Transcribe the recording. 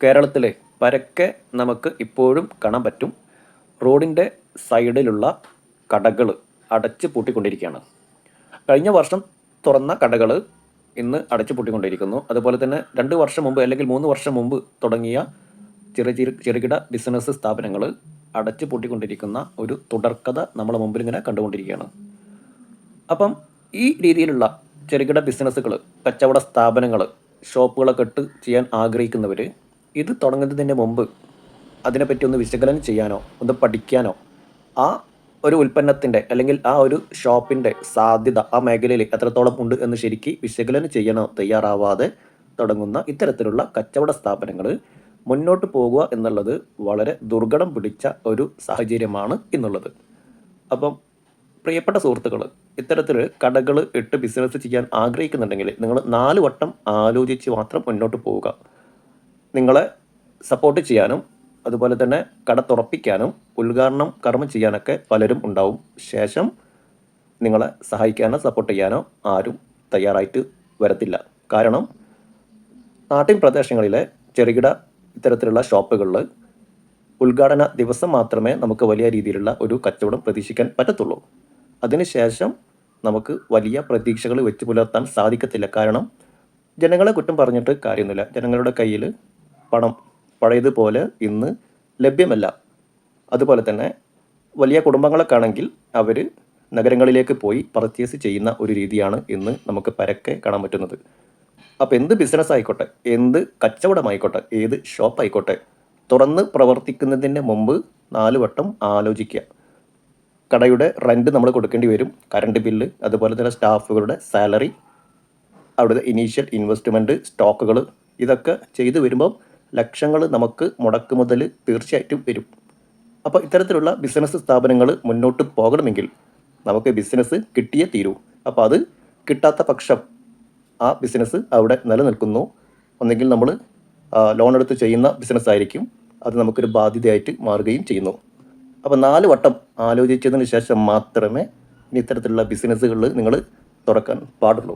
കേരളത്തിലെ പരക്കെ നമുക്ക് ഇപ്പോഴും കാണാൻ പറ്റും. റോഡിൻ്റെ സൈഡിലുള്ള കടകൾ അടച്ച് പൂട്ടിക്കൊണ്ടിരിക്കുകയാണ്. കഴിഞ്ഞ വർഷം തുറന്ന കടകൾ ഇന്ന് അടച്ചു പൂട്ടിക്കൊണ്ടിരിക്കുന്നു. അതുപോലെ തന്നെ 2 വർഷം മുമ്പ് അല്ലെങ്കിൽ 3 വർഷം മുമ്പ് തുടങ്ങിയ ചെറുകിട ബിസിനസ് സ്ഥാപനങ്ങൾ അടച്ചു പൂട്ടിക്കൊണ്ടിരിക്കുന്ന ഒരു തുടർക്കഥ നമ്മളെ മുമ്പിൽ ഇങ്ങനെ കണ്ടുകൊണ്ടിരിക്കുകയാണ്. അപ്പം ഈ രീതിയിലുള്ള ചെറുകിട ബിസിനസ്സുകൾ, കച്ചവട സ്ഥാപനങ്ങൾ, ഷോപ്പുകളൊക്കെ ഇട്ട് ചെയ്യാൻ ആഗ്രഹിക്കുന്നവർ ഇത് തുടങ്ങുന്നതിന് മുമ്പ് അതിനെപ്പറ്റി ഒന്ന് വിശകലനം ചെയ്യാനോ ഒന്ന് പഠിക്കാനോ ആ ഒരു ഉൽപ്പന്നത്തിൻ്റെ അല്ലെങ്കിൽ ആ ഒരു ഷോപ്പിൻ്റെ സാധ്യത ആ മേഖലയിൽ എത്രത്തോളം ഉണ്ട് എന്ന് ശരിക്ക് വിശകലനം ചെയ്യാനോ തയ്യാറാവാതെ തുടങ്ങുന്ന ഇത്തരത്തിലുള്ള കച്ചവട സ്ഥാപനങ്ങൾ മുന്നോട്ട് പോകുക എന്നുള്ളത് വളരെ ദുർഘടം പിടിച്ച ഒരു സാഹചര്യമാണ് ഇന്നുള്ളത്. അപ്പം പ്രിയപ്പെട്ട സുഹൃത്തുക്കൾ, ഇത്തരത്തിൽ കടകൾ ഇട്ട് ബിസിനസ് ചെയ്യാൻ ആഗ്രഹിക്കുന്നുണ്ടെങ്കിൽ നിങ്ങൾ 4 വട്ടം ആലോചിച്ച് മാത്രം മുന്നോട്ട് പോവുക. നിങ്ങളെ സപ്പോർട്ട് ചെയ്യാനും അതുപോലെ തന്നെ കട തുറപ്പിക്കാനും ഉദ്ഘാടനം കർമ്മം ചെയ്യാനൊക്കെ പലരും ഉണ്ടാവും. ശേഷം നിങ്ങളെ സഹായിക്കാനോ സപ്പോർട്ട് ചെയ്യാനോ ആരും തയ്യാറായിട്ട് വരത്തില്ല. കാരണം നാട്ടിൻ പ്രദേശങ്ങളിലെ ചെറുകിട ഇത്തരത്തിലുള്ള ഷോപ്പുകളിൽ ഉദ്ഘാടന ദിവസം മാത്രമേ നമുക്ക് വലിയ രീതിയിലുള്ള ഒരു കച്ചവടം പ്രതീക്ഷിക്കാൻ പറ്റത്തുള്ളൂ. അതിനുശേഷം നമുക്ക് വലിയ പ്രതീക്ഷകൾ വെച്ച് പുലർത്താൻ സാധിക്കത്തില്ല. കാരണം ജനങ്ങളെ കുറ്റം പറഞ്ഞിട്ട് കാര്യമൊന്നുമില്ല. ജനങ്ങളുടെ കയ്യിൽ പണം പഴയതുപോലെ ഇന്ന് ലഭ്യമല്ല. അതുപോലെ തന്നെ വലിയ കുടുംബങ്ങളൊക്കെ ആണെങ്കിൽ അവർ നഗരങ്ങളിലേക്ക് പോയി പർച്ചേസ് ചെയ്യുന്ന ഒരു രീതിയാണ് ഇന്ന് നമുക്ക് പരക്കെ കാണാൻ പറ്റുന്നത്. അപ്പോൾ എന്ത് ബിസിനസ് ആയിക്കോട്ടെ, എന്ത് കച്ചവടമായിക്കോട്ടെ, ഏത് ഷോപ്പായിക്കോട്ടെ, തുറന്ന് പ്രവർത്തിക്കുന്നതിന് മുമ്പ് 4 വട്ടം ആലോചിക്കുക. കടയുടെ റെൻറ്റ് നമ്മൾ കൊടുക്കേണ്ടി വരും, കറണ്ട് ബില്ല്, അതുപോലെ തന്നെ സ്റ്റാഫുകളുടെ സാലറി, അവിടുത്തെ ഇനീഷ്യൽ ഇൻവെസ്റ്റ്മെൻറ്റ്, സ്റ്റോക്കുകൾ, ഇതൊക്കെ ചെയ്തു വരുമ്പം ലക്ഷങ്ങൾ നമുക്ക് മുടക്കുമുതൽ തീർച്ചയായിട്ടും വരും. അപ്പോൾ ഇത്തരത്തിലുള്ള ബിസിനസ് സ്ഥാപനങ്ങൾ മുന്നോട്ട് പോകണമെങ്കിൽ നമുക്ക് ബിസിനസ് കിട്ടിയേ തീരൂ. അപ്പോൾ അത് കിട്ടാത്ത പക്ഷം ആ ബിസിനസ് അവിടെ നിലനിൽക്കുന്നു. ഒന്നെങ്കിൽ നമ്മൾ ലോൺ എടുത്ത് ചെയ്യുന്ന ബിസിനസ് ആയിരിക്കും, അത് നമുക്കൊരു ബാധ്യതയായിട്ട് മാറുകയും ചെയ്യുന്നു. അപ്പോൾ 4 വട്ടം ആലോചിച്ചതിന് ശേഷം മാത്രമേ ഇത്തരത്തിലുള്ള ബിസിനസ്സുകളിൽ നിങ്ങൾ തുറക്കാൻ പാടുള്ളൂ.